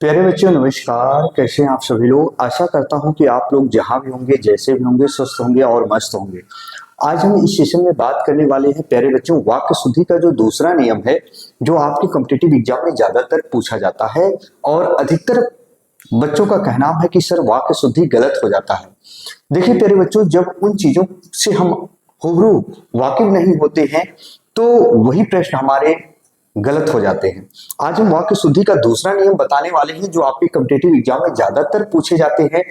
प्यारे बच्चों नमस्कार। कैसे हैं आप सभी लोग। आशा करता हूं कि आप लोग जहां भी होंगे, जैसे भी होंगे, स्वस्थ होंगे और मस्त होंगे। आज हम इस सेशन में बात करने वाले हैं प्यारे बच्चों वाक्य शुद्धि का जो दूसरा नियम है, जो आपके कॉम्पिटिटिव एग्जाम में ज्यादातर पूछा जाता है और अधिकतर बच्चों का कहना है कि सर वाक्य शुद्धि गलत हो जाता है। देखिए प्यारे बच्चों, जब उन चीजों से हम हुबहू वाकिफ नहीं होते हैं तो वही प्रश्न हमारे गलत हो जाते हैं। आज हम वाक्य शुद्धि का दूसरा नियम बताने वाले हैं जो आपके कॉम्पिटिटिव एग्जाम में ज्यादातर पूछे जाते हैं,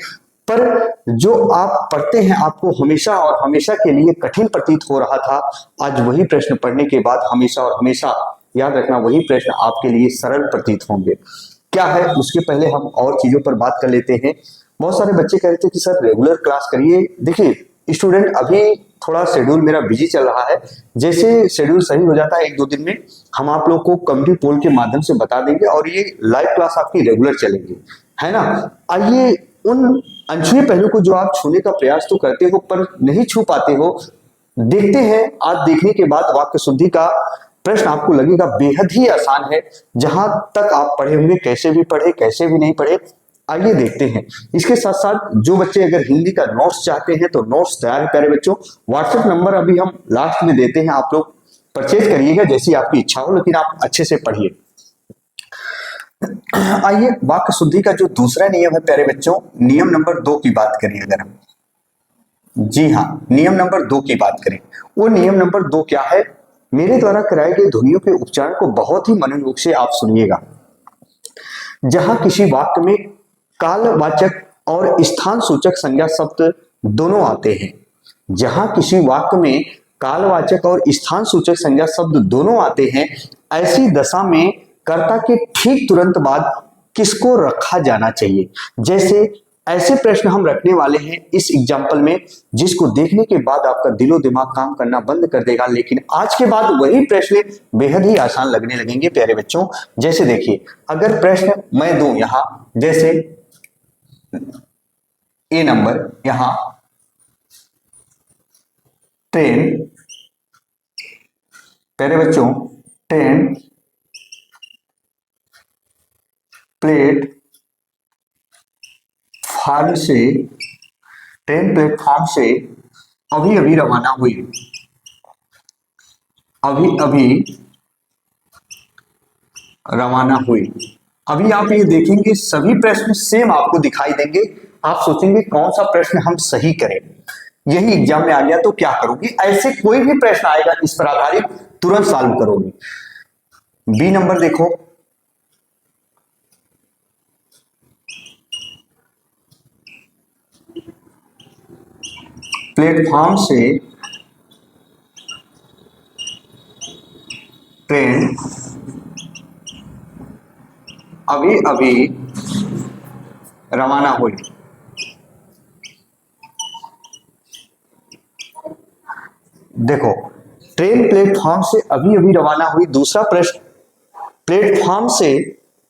पर जो आप पढ़ते हैं आपको हमेशा और हमेशा के लिए कठिन प्रतीत हो रहा था। आज वही प्रश्न पढ़ने के बाद हमेशा और हमेशा याद रखना, वही प्रश्न आपके लिए सरल प्रतीत होंगे। क्या है उसके पहले हम और चीजों पर बात कर लेते हैं। बहुत सारे बच्चे कह रहे थे कि सर रेगुलर क्लास करिए। देखिए स्टूडेंट, अभी थोड़ा शेड्यूल मेरा बिजी चल रहा है। जैसे शेड्यूल सही हो जाता है एक दो दिन में हम आप लोग को कम्युनिटी पोल के माध्यम से बता देंगे और ये लाइव क्लास आपकी रेगुलर चलेगी, है ना। आइए उन अनछुए पहलू को जो आप छूने का प्रयास तो करते हो पर नहीं छू पाते हो, देखते हैं। आज देखने के बाद वाक्य शुद्धि का प्रश्न आपको लगेगा बेहद ही आसान है। जहां तक आप पढ़े होंगे, कैसे भी पढ़े कैसे भी नहीं पढ़े, आइए देखते हैं। इसके साथ साथ जो बच्चे अगर हिंदी का नोट्स चाहते हैं तो नोट्स तैयार है प्यारे बच्चों। व्हाट्सएप नंबर अभी हम लास्ट में देते हैं, आप लोग परचेज करिएगा जैसी आपकी इच्छा हो, लेकिन आप अच्छे से पढ़िए। आइए वाक्य शुद्धि का जो दूसरा नियम है प्यारे बच्चों, नियम नंबर 2 की बात करें अगर हम, जी हाँ, नियम नंबर 2 की बात करें। वो नियम नंबर 2 क्या है? मेरे द्वारा कराए गए ध्वनियों के उच्चारण को बहुत ही मनोयोग से आप सुनिएगा। जहां किसी वाक्य में कालवाचक और स्थान सूचक संज्ञा शब्द दोनों आते हैं, जहां किसी वाक्य में कालवाचक और स्थान सूचक संज्ञा शब्द दोनों आते हैं, ऐसी दशा में कर्ता के ठीक तुरंत बाद किसको रखा जाना चाहिए। जैसे ऐसे प्रश्न हम रखने वाले हैं इस एग्जाम्पल में, जिसको देखने के बाद आपका दिलो दिमाग काम करना बंद कर देगा, लेकिन आज के बाद वही प्रश्न बेहद ही आसान लगने लगेंगे प्यारे बच्चों। जैसे देखिए, अगर प्रश्न मैं दूं यहां, जैसे ए नंबर, यहां ट्रेन, प्यारे बच्चों ट्रेन प्लेटफार्म से, ट्रेन प्लेटफार्म से अभी अभी रवाना हुई, अभी अभी रवाना हुई। अभी आप ये देखेंगे सभी प्रश्न सेम आपको दिखाई देंगे। आप सोचेंगे कौन सा प्रश्न हम सही करें, यही एग्जाम में आ गया तो क्या करोगे। ऐसे कोई भी प्रश्न आएगा इस पर आधारित तुरंत सॉल्व करोगे। बी नंबर देखो, प्लेटफॉर्म से ट्रेन अभी अभी रवाना हुई। देखो, ट्रेन प्लेटफॉर्म से अभी अभी रवाना हुई। दूसरा प्रश्न, प्लेटफॉर्म से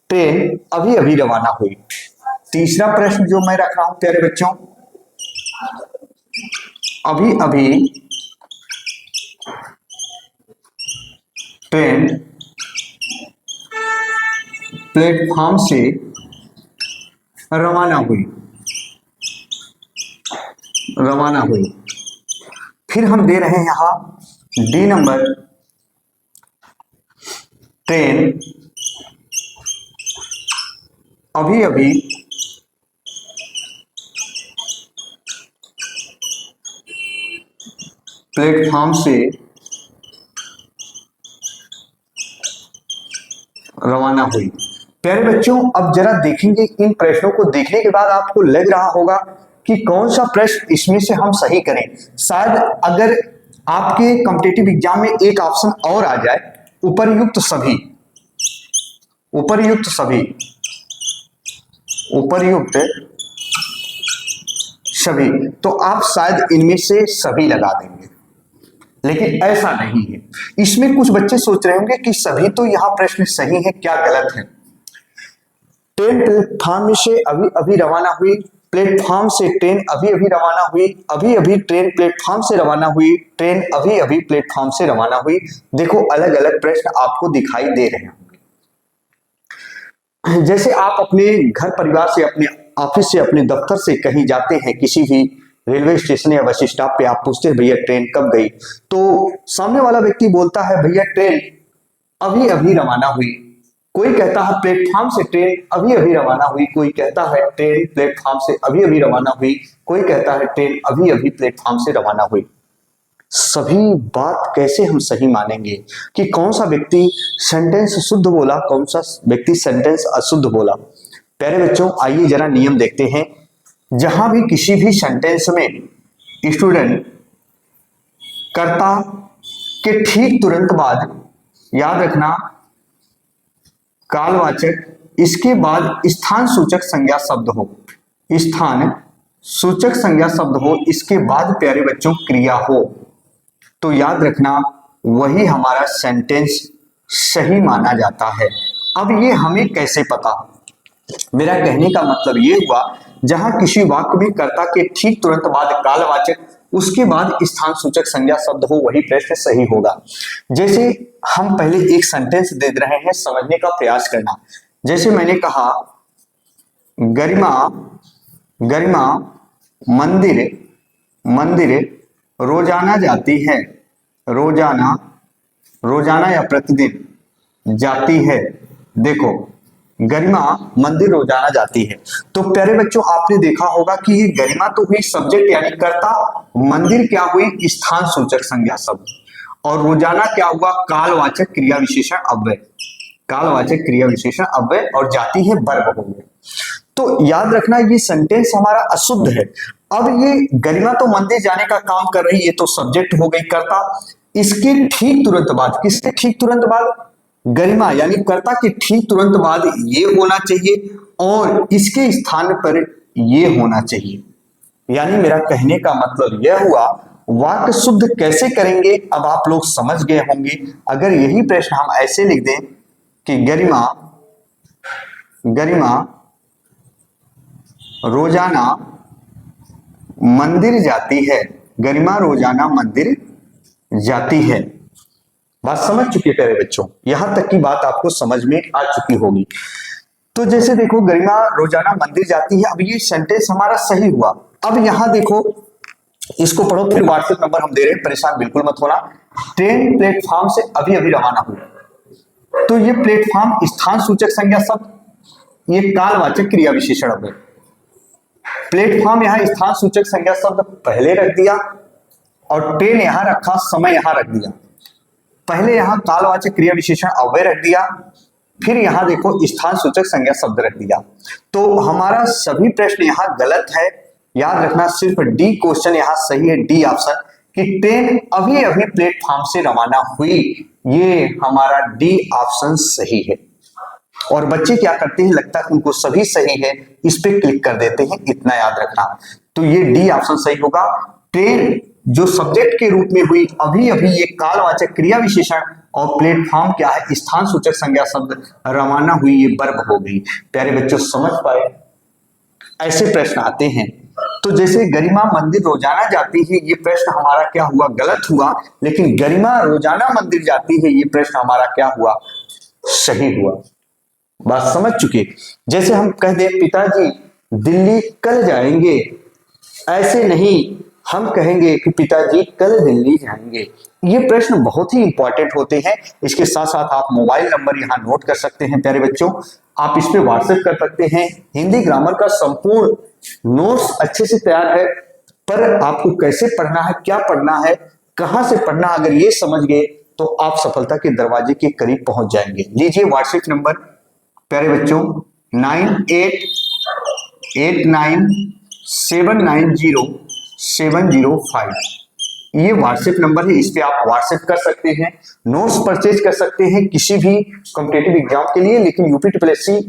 ट्रेन अभी अभी रवाना हुई। तीसरा प्रश्न जो मैं रख रहा हूं प्यारे बच्चों, अभी अभी ट्रेन प्लेटफॉर्म से रवाना हुई, रवाना हुई। फिर हम दे रहे हैं यहां डी नंबर, ट्रेन अभी अभी प्लेटफॉर्म से रवाना हुई। प्यारे बच्चों, अब जरा देखेंगे इन प्रश्नों को देखने के बाद आपको लग रहा होगा कि कौन सा प्रश्न इसमें से हम सही करें। शायद अगर आपके कॉम्पिटिटिव एग्जाम में एक ऑप्शन और आ जाए, उपर्युक्त सभी, उपर्युक्त सभी, उपर्युक्त सभी, तो आप शायद इनमें से सभी लगा देंगे, लेकिन ऐसा नहीं है। इसमें कुछ बच्चे सोच रहे होंगे कि सभी तो यहां प्रश्न सही है, क्या गलत है। ट्रेन प्लेटफॉर्म से अभी अभी रवाना हुई, प्लेटफॉर्म से ट्रेन अभी अभी रवाना हुई, अभी अभी ट्रेन प्लेटफॉर्म से रवाना हुई, ट्रेन अभी अभी प्लेटफॉर्म से रवाना हुई। देखो अलग अलग प्रश्न आपको दिखाई दे रहे हैं। जैसे आप अपने घर परिवार से, अपने ऑफिस से, अपने दफ्तर से कहीं जाते हैं, किसी भी रेलवे स्टेशन या बस स्टॉप पे आप पूछते हैं भैया ट्रेन कब गई, तो सामने वाला व्यक्ति बोलता है भैया ट्रेन अभी अभी रवाना हुई। कोई कहता है प्लेटफॉर्म से ट्रेन अभी अभी रवाना हुई, कोई कहता है ट्रेन प्लेटफॉर्म से अभी अभी रवाना हुई, कोई कहता है ट्रेन अभी अभी प्लेटफॉर्म से रवाना हुई। सभी बात कैसे हम सही मानेंगे कि कौन सा व्यक्ति सेंटेंस शुद्ध बोला, कौन सा व्यक्ति सेंटेंस अशुद्ध बोला। प्यारे बच्चों, आइए जरा नियम देखते हैं। जहां भी किसी भी सेंटेंस में स्टूडेंट कर्ता के ठीक तुरंत बाद, याद रखना, कालवाचक, इसके बाद स्थान सूचक संज्ञा शब्द हो, स्थान सूचक संज्ञा शब्द हो, इसके बाद प्यारे बच्चों क्रिया हो, तो याद रखना वही हमारा सेंटेंस सही माना जाता है। अब ये हमें कैसे पता? मेरा कहने का मतलब ये हुआ, जहां किसी वाक्य में कर्ता के ठीक तुरंत बाद कालवाचक, उसके बाद स्थान सूचक संज्ञा शब्द हो, वही प्रश्न सही होगा। जैसे हम पहले एक सेंटेंस दे रहे हैं, समझने का प्रयास करना। जैसे मैंने कहा गरिमा, गरिमा मंदिर, मंदिर रोजाना जाती है, रोजाना, रोजाना या प्रतिदिन जाती है। देखो गरिमा मंदिर रोजाना जाती है, तो प्यारे बच्चों आपने देखा होगा कि ये गरिमा तो हुई सब्जेक्ट यानी कर्ता, मंदिर क्या हुई स्थान सूचक संज्ञा शब्द, और रोजाना क्या हुआ कालवाचक क्रिया विशेषण अव्यय, कालवाचक क्रिया विशेषण अव्यय, और जाती है वर्ब हो गया। तो याद रखना ये सेंटेंस हमारा अशुद्ध है। अब ये गरिमा तो मंदिर जाने का काम कर रही है, तो सब्जेक्ट हो गई कर्ता, इसके ठीक तुरंत बाद, किसके ठीक तुरंत बाद? गरिमा यानी कर्ता के ठीक तुरंत बाद ये होना चाहिए, और इसके स्थान पर ये होना चाहिए। यानी मेरा कहने का मतलब यह हुआ, वाक्य शुद्ध कैसे करेंगे अब आप लोग समझ गए होंगे। अगर यही प्रश्न हम ऐसे लिख दें कि गरिमा, गरिमा रोजाना मंदिर जाती है, गरिमा रोजाना मंदिर जाती है। बात समझ चुके प्यारे बच्चों, यहां तक की बात आपको समझ में आ चुकी होगी। तो जैसे देखो गरिमा रोजाना मंदिर जाती है, अब ये सेंटेंस हमारा सही हुआ। अब यहां देखो, इसको पढ़ो, फिर व्हाट्सएप नंबर हम दे रहे हैं, परेशान बिल्कुल मत होना। ट्रेन प्लेटफॉर्म से अभी अभी रवाना हुई, तो ये प्लेटफॉर्म स्थान सूचक संज्ञा शब्द, ये कालवाचक क्रिया विशेषण अव्यय। प्लेटफॉर्म यहां स्थान सूचक संज्ञा शब्द पहले रख दिया, और ट्रेन यहां रखा, समय यहां रख दिया। पहले यहां कालवाचक क्रिया विशेषण अव्यय रख दिया, फिर यहां देखो स्थान सूचक संज्ञा शब्द रख दिया। तो हमारा सभी प्रश्न यहां गलत है। याद रखना सिर्फ डी क्वेश्चन यहां सही है, डी ऑप्शन, कि ट्रेन अभी अभी प्लेटफॉर्म से रवाना हुई, ये हमारा डी ऑप्शन सही है। और बच्चे क्या करते हैं, लगता है उनको सभी सही है, इस पे क्लिक कर देते हैं, इतना याद रखना। तो ये डी ऑप्शन सही होगा। ट्रेन जो सब्जेक्ट के रूप में हुई अभी अभी, ये कालवाचक क्रिया विशेषण, और प्लेटफॉर्म क्या है स्थान सूचक संज्ञा शब्द, रवाना हुई ये वर्ब हो गई। प्यारे बच्चों समझ पाए? ऐसे प्रश्न आते हैं। तो जैसे गरिमा मंदिर रोजाना जाती है, ये प्रश्न हमारा क्या हुआ, गलत हुआ, लेकिन गरिमा रोजाना मंदिर जाती है, ये प्रश्न हमारा क्या हुआ, सही हुआ। बात समझ चुके? जैसे हम कह दें पिताजी दिल्ली कल जाएंगे, ऐसे नहीं, हम कहेंगे कि पिताजी कल दिल्ली जाएंगे। ये प्रश्न बहुत ही इंपॉर्टेंट होते हैं। इसके साथ साथ आप मोबाइल नंबर यहाँ नोट कर सकते हैं प्यारे बच्चों, आप इस पे व्हाट्सएप कर सकते हैं। हिंदी ग्रामर का संपूर्ण नोट्स अच्छे से तैयार है, पर आपको कैसे पढ़ना है, क्या पढ़ना है, कहां से पढ़ना, अगर ये समझ गए तो आप सफलता के दरवाजे के करीब पहुंच जाएंगे। लीजिए व्हाट्सएप नंबर प्यारे बच्चों 9889790705, ये व्हाट्सएप नंबर है, इस पे आप व्हाट्सएप कर सकते हैं, नोट्स परचेज कर सकते हैं किसी भी कॉम्पिटिटिव एग्जाम के लिए। लेकिन यूपीटीपीएससी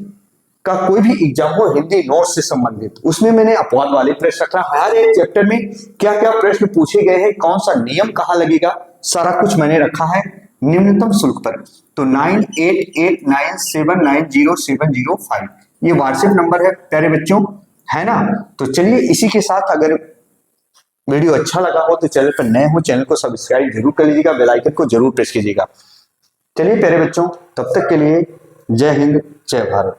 का कोई भी एग्जाम हो हिंदी नोट्स से संबंधित, उसमें मैंने अपवाद वाले प्रश्न रखा, हर एक चैप्टर में क्या क्या प्रश्न पूछे गए हैं, कौन सा नियम कहां लगेगा, सारा कुछ मैंने रखा है निम्नतम शुल्क पर। तो 9889790705 ये व्हाट्सएप नंबर है प्यारे बच्चों, है ना। तो चलिए इसी के साथ, अगर वीडियो अच्छा लगा हो तो चैनल पर नए हो, चैनल को सब्सक्राइब जरूर कर लीजिएगा, बेल आइकन को जरूर प्रेस कीजिएगा। चलिए प्यारे बच्चों, तब तक के लिए जय हिंद, जय भारत।